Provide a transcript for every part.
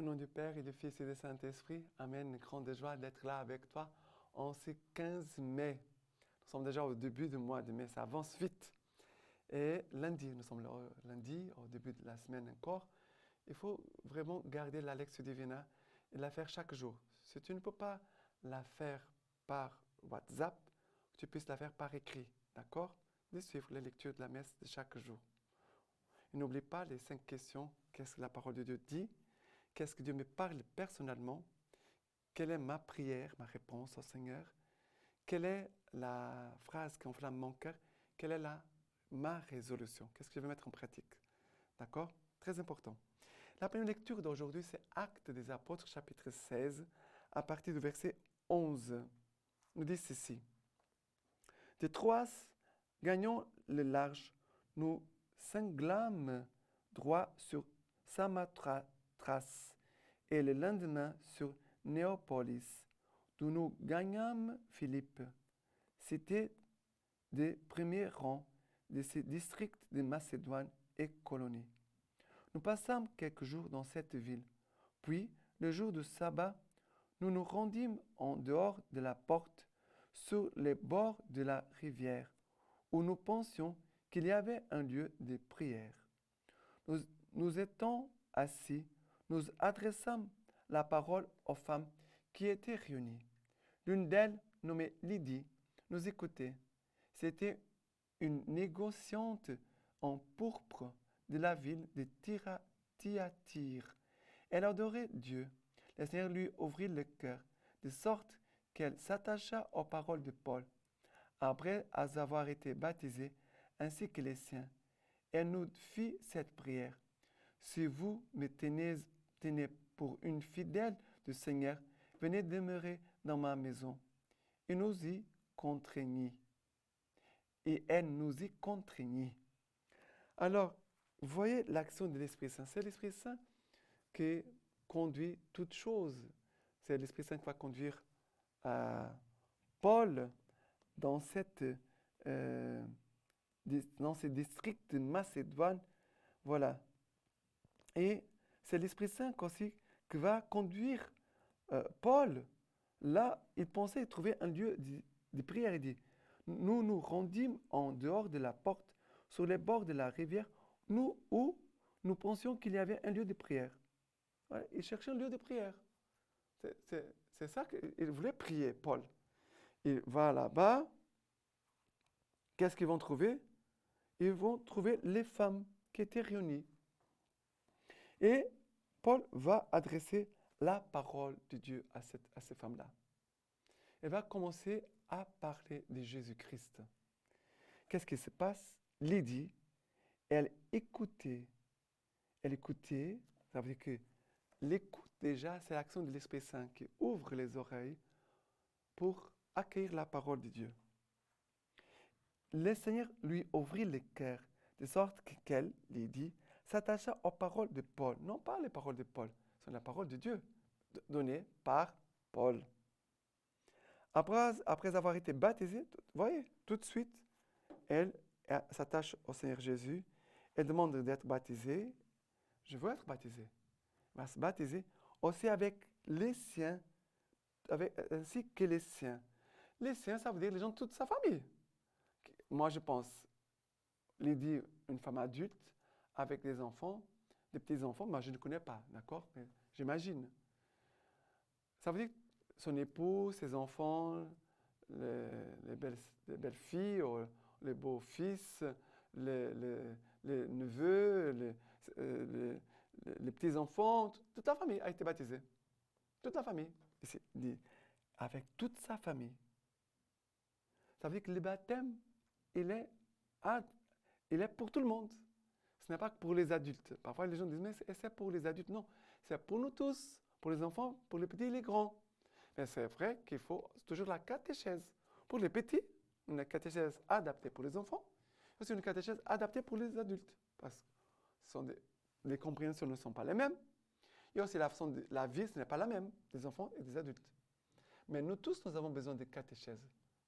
Au nom du Père et du Fils et du Saint-Esprit, Amen. Grande joie d'être là avec toi en ce 15 mai. Nous sommes déjà au début du mois de mai, ça avance vite. Et lundi, nous sommes lundi, au début de la semaine encore. Il faut vraiment garder la lecture divine et la faire chaque jour. Si tu ne peux pas la faire par WhatsApp, tu puisses la faire par écrit, d'accord? De suivre la lecture de la messe de chaque jour. Et n'oublie pas les 5 questions. Qu'est-ce que la parole de Dieu dit? Qu'est-ce que Dieu me parle personnellement? Quelle est ma prière, ma réponse au Seigneur? Quelle est la phrase qui enflamme mon cœur? Quelle est ma résolution? Qu'est-ce que je vais mettre en pratique? D'accord? Très important. La première lecture d'aujourd'hui, c'est Actes des Apôtres, chapitre 16, à partir du verset 11. Nous dit ceci. De Troas, gagnant le large, nous cinglâmes droit sur Samothrace et le lendemain sur Néapolis, d'où nous gagnâmes Philippe. C'était des premiers rangs de ces districts de Macédoine et colonies. Nous passâmes quelques jours dans cette ville. Puis, le jour du sabbat, nous nous rendîmes en dehors de la porte, sur les bords de la rivière, où nous pensions qu'il y avait un lieu de prière. Nous étant assis, nous adressâmes la parole aux femmes qui étaient réunies. L'une d'elles, nommée Lydie, nous écoutait. C'était une négociante en pourpre de la ville de Thyatire. Elle adorait Dieu. Le Seigneur lui ouvrit le cœur, de sorte qu'elle s'attacha aux paroles de Paul. Après avoir été baptisée, ainsi que les siens, elle nous fit cette prière. Si vous me tenez pour une fidèle du Seigneur, venez demeurer dans ma maison. Et nous y contraignit. Et elle nous y contraignit. Alors, voyez l'action de l'Esprit Saint. C'est l'Esprit Saint qui conduit toutes choses. C'est l'Esprit Saint qui va conduire Paul dans ces districts de Macédoine. Voilà. Et c'est l'Esprit Saint aussi qui va conduire Paul. Là, il pensait trouver un lieu de prière. Il dit, nous nous rendîmes en dehors de la porte, sur les bords de la rivière, où nous pensions qu'il y avait un lieu de prière. Voilà, il cherchait un lieu de prière. C'est ça qu'il voulait prier, Paul. Il va là-bas. Qu'est-ce qu'ils vont trouver? Ils vont trouver les femmes qui étaient réunies. Et Paul va adresser la parole de Dieu à ces femmes-là. Il va commencer à parler de Jésus-Christ. Qu'est-ce qui se passe? Lydie, elle écoutait. Elle écoutait, ça veut dire que l'écoute déjà, c'est l'action de l'Esprit Saint qui ouvre les oreilles pour accueillir la parole de Dieu. Le Seigneur lui ouvrit le cœur, de sorte qu'elle, Lydie, s'attacha aux paroles de Paul. Non pas les paroles de Paul, ce sont les paroles de Dieu, données par Paul. Après avoir été baptisée, voyez, tout de suite, elle s'attache au Seigneur Jésus. Elle demande d'être baptisée. Je veux être baptisée. Elle va se baptiser aussi avec les siens, ainsi que les siens. Les siens, ça veut dire les gens de toute sa famille. Moi, je pense, Lydie, une femme adulte, avec des enfants, des petits-enfants, moi, je ne connais pas, d'accord? Mais j'imagine. Ça veut dire son époux, ses enfants, les belles filles, les beaux-fils, les neveux, les petits-enfants, toute la famille a été baptisée. Toute la famille. Ici, dit, avec toute sa famille. Ça veut dire que le baptême, il est pour tout le monde. Ce n'est pas que pour les adultes. Parfois, les gens disent, mais c'est pour les adultes. Non, c'est pour nous tous, pour les enfants, pour les petits et les grands. Mais c'est vrai qu'il faut toujours la catéchèse. Pour les petits, une catéchèse adaptée pour les enfants, et aussi une catéchèse adaptée pour les adultes. Parce que les compréhensions ne sont pas les mêmes. Et aussi la façon de la vie, ce n'est pas la même des enfants et des adultes. Mais nous tous, nous avons besoin de catéchèse.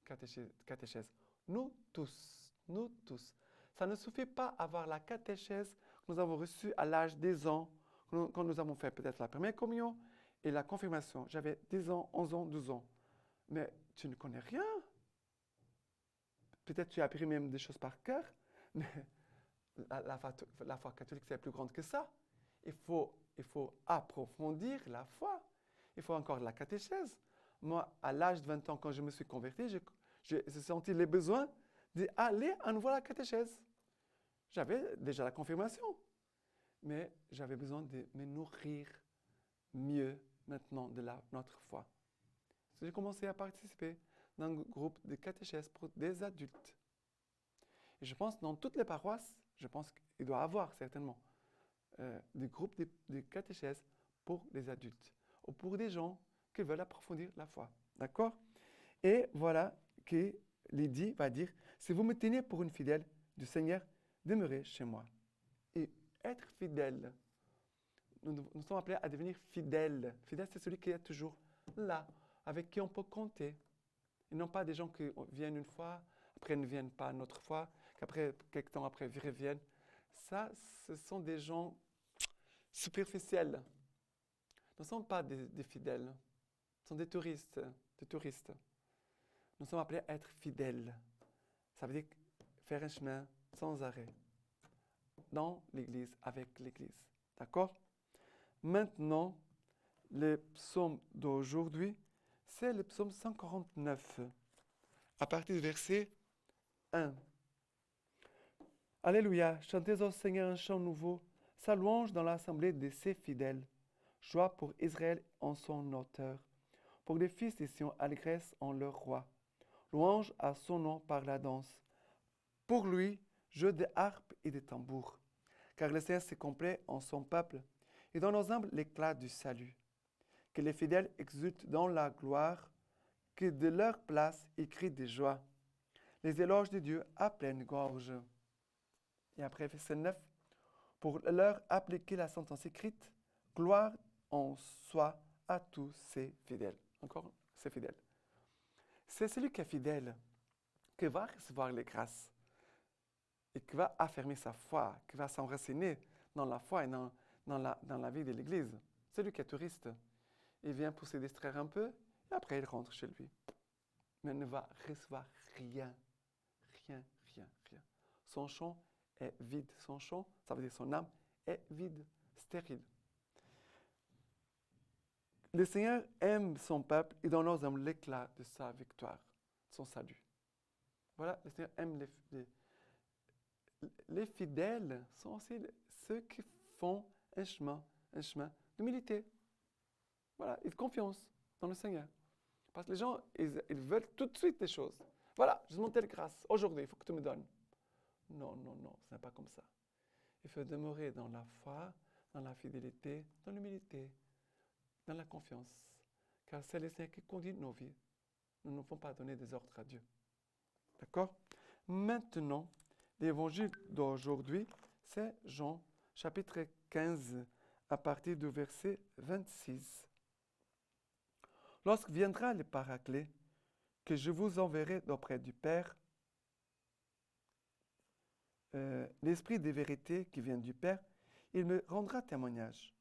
Catéchèse. Nous tous. Nous tous. Ça ne suffit pas d'avoir la catéchèse que nous avons reçue à l'âge des ans, quand nous avons fait peut-être la première communion et la confirmation. J'avais 10 ans, 11 ans, 12 ans. Mais tu ne connais rien. Peut-être tu as appris même des choses par cœur, mais la foi catholique, c'est plus grande que ça. Il faut approfondir la foi. Il faut encore la catéchèse. Moi, à l'âge de 20 ans, quand je me suis converti, j'ai senti le besoin d'aller à nouveau à la catéchèse. J'avais déjà la confirmation, mais j'avais besoin de me nourrir mieux maintenant de notre foi. J'ai commencé à participer dans un groupe de catéchèse pour des adultes. Et je pense dans toutes les paroisses, je pense qu'il doit y avoir certainement des groupes de catéchèse pour des adultes ou pour des gens qui veulent approfondir la foi. D'accord? Et voilà que Lydie va dire, si vous me tenez pour une fidèle du Seigneur, demeurez chez moi. Et être fidèle, nous sommes appelés à devenir fidèles. Fidèle, c'est celui qui est toujours là, avec qui on peut compter. Et non pas des gens qui viennent une fois, après ne viennent pas une autre fois, qu'après, quelques temps après, reviennent. Ça, ce sont des gens superficiels. Nous ne sommes pas des fidèles. Ce sont des touristes. Nous sommes appelés à être fidèles. Ça veut dire faire un chemin sans arrêt. Dans l'Église, avec l'Église. D'accord? Maintenant, le psaume d'aujourd'hui, c'est le psaume 149, à partir du verset 1. Alléluia, chantez au Seigneur un chant nouveau, sa louange dans l'assemblée de ses fidèles. Joie pour Israël en son auteur, pour les fils des Sion, allégresse en leur roi. Louange à son nom par la danse. Pour lui, jeu de harpe et de tambours. Car le Seigneur se complaît en son peuple, et dans nos âmes l'éclat du salut. Que les fidèles exultent dans la gloire, que de leur place ils crient de joie. Les éloges de Dieu à pleine gorge. Et après, verset 9, pour leur appliquer la sentence écrite, gloire en soi à tous ses fidèles. Encore, ses fidèles. C'est celui qui est fidèle qui va recevoir les grâces et qui va affirmer sa foi, qui va s'enraciner dans la foi et dans la vie de l'Église. Celui qui est touriste, il vient pour se distraire un peu et après il rentre chez lui. Mais il ne va recevoir rien. Rien. Son champ est vide. Son champ, ça veut dire son âme, est vide, stérile. Le Seigneur aime son peuple et dans nos âmes l'éclat de sa victoire, de son salut. Voilà, le Seigneur aime les fidèles sont aussi ceux qui font un chemin d'humilité. Voilà, et de confiance dans le Seigneur. Parce que les gens, ils veulent tout de suite des choses. Voilà, je demande telle grâce. Aujourd'hui, il faut que tu me donnes. Non, ce n'est pas comme ça. Il faut demeurer dans la foi, dans la fidélité, dans l'humilité, dans la confiance. Car c'est le Seigneur qui conduit nos vies. Nous ne pouvons pas donner des ordres à Dieu. D'accord? Maintenant, l'évangile d'aujourd'hui, c'est Jean, chapitre 15, à partir du verset 26. Lorsque viendra le Paraclet, que je vous enverrai d'auprès du Père, l'Esprit de vérité qui vient du Père, il me rendra témoignage.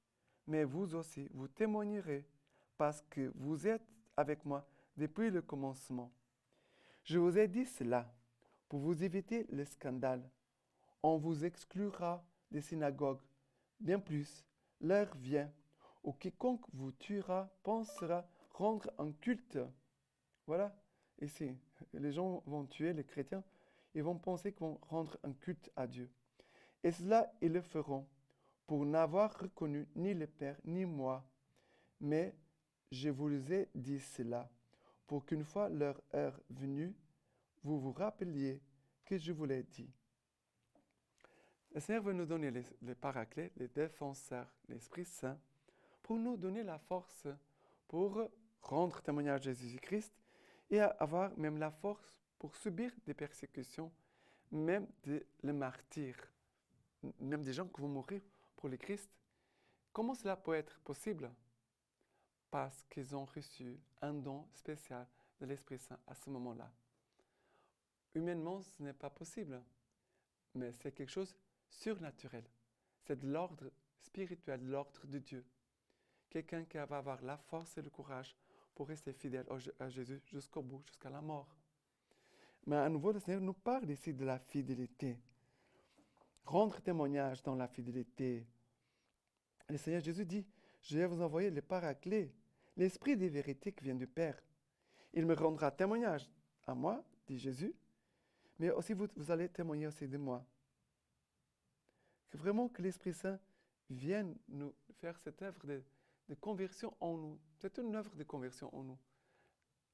Mais vous aussi, vous témoignerez, parce que vous êtes avec moi depuis le commencement. Je vous ai dit cela pour vous éviter le scandale. On vous exclura des synagogues. Bien plus, l'heure vient où quiconque vous tuera pensera rendre un culte. Voilà, ici, les gens vont tuer les chrétiens, ils vont penser qu'ils vont rendre un culte à Dieu. Et cela, ils le feront pour n'avoir reconnu ni le Père ni moi. Mais je vous ai dit cela pour qu'une fois leur heure venue, vous vous rappeliez que je vous l'ai dit. Le Seigneur veut nous donner les paraclets, les défenseurs, l'Esprit Saint, pour nous donner la force pour rendre témoignage de Jésus-Christ et avoir même la force pour subir des persécutions, même des martyrs, même des gens qui vont mourir pour le Christ. Comment cela peut être possible? Parce qu'ils ont reçu un don spécial de l'Esprit Saint à ce moment-là. Humainement, ce n'est pas possible, mais c'est quelque chose de surnaturel. C'est de l'ordre spirituel de l'ordre de Dieu. Quelqu'un qui va avoir la force et le courage pour rester fidèle à Jésus jusqu'au bout, jusqu'à la mort. Mais à nouveau, le Seigneur nous parle ici de la fidélité. Rendre témoignage dans la fidélité. Le Seigneur Jésus dit, je vais vous envoyer le Paraclet, l'Esprit des vérités qui vient du Père. Il me rendra témoignage à moi, dit Jésus, mais aussi vous allez témoigner aussi de moi. Que vraiment que l'Esprit Saint vienne nous faire cette œuvre de conversion en nous. C'est une œuvre de conversion en nous.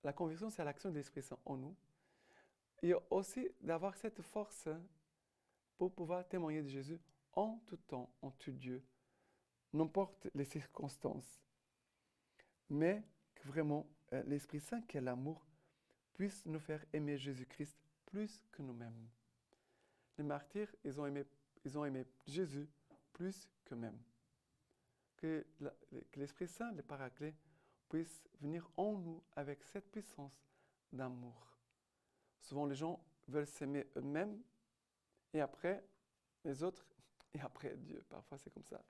La conversion, c'est l'action de l'Esprit Saint en nous. Et aussi d'avoir cette force pour pouvoir témoigner de Jésus en tout temps, en tout Dieu, n'importe les circonstances. Mais que vraiment l'Esprit Saint, qui est l'amour, puisse nous faire aimer Jésus-Christ plus que nous-mêmes. Les martyrs, ils ont aimé Jésus plus qu'eux-mêmes. Que l'Esprit Saint, le Paraclet, puisse venir en nous avec cette puissance d'amour. Souvent, les gens veulent s'aimer eux-mêmes et après les autres et après Dieu. Parfois, c'est comme ça.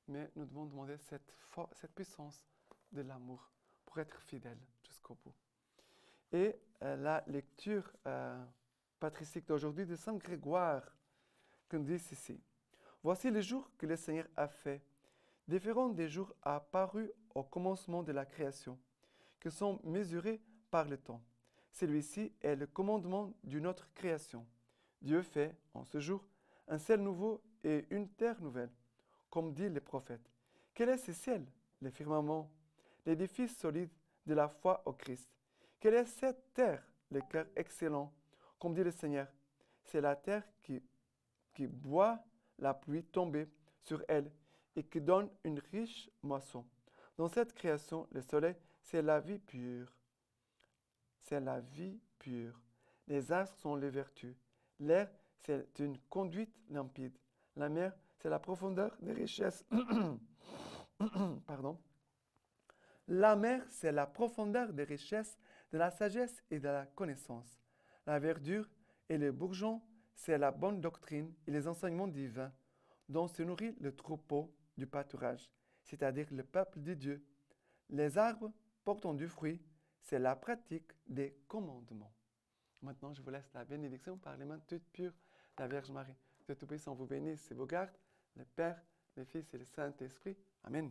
Mais nous devons demander cette puissance de l'amour pour être fidèles jusqu'au bout. Et la lecture patristique d'aujourd'hui de Saint Grégoire, que nous dit ceci. Voici les jours que le Seigneur a fait, différents des jours apparus au commencement de la création, qui sont mesurés par le temps. Celui-ci est le commandement d'une autre création. Dieu fait, en ce jour, un ciel nouveau et une terre nouvelle, comme dit le prophète. Quel est ce ciel, le firmament, l'édifice solide de la foi au Christ? Quelle est cette terre, le cœur excellent, comme dit le Seigneur? C'est la terre qui boit la pluie tombée sur elle et qui donne une riche moisson. Dans cette création, le soleil, c'est la vie pure. C'est la vie pure. Les astres sont les vertus. L'air, c'est une conduite limpide. La mer, c'est la profondeur des richesses. Pardon. La mer, c'est la profondeur des richesses, de la sagesse et de la connaissance. La verdure et les bourgeons, c'est la bonne doctrine et les enseignements divins, dont se nourrit le troupeau du pâturage, c'est-à-dire le peuple de Dieu. Les arbres portant du fruit, c'est la pratique des commandements. Maintenant, je vous laisse la bénédiction par les mains toutes pures de la Vierge Marie. Que Tout-Puissant vous bénisse et vous garde, le Père, le Fils et le Saint-Esprit. Amen.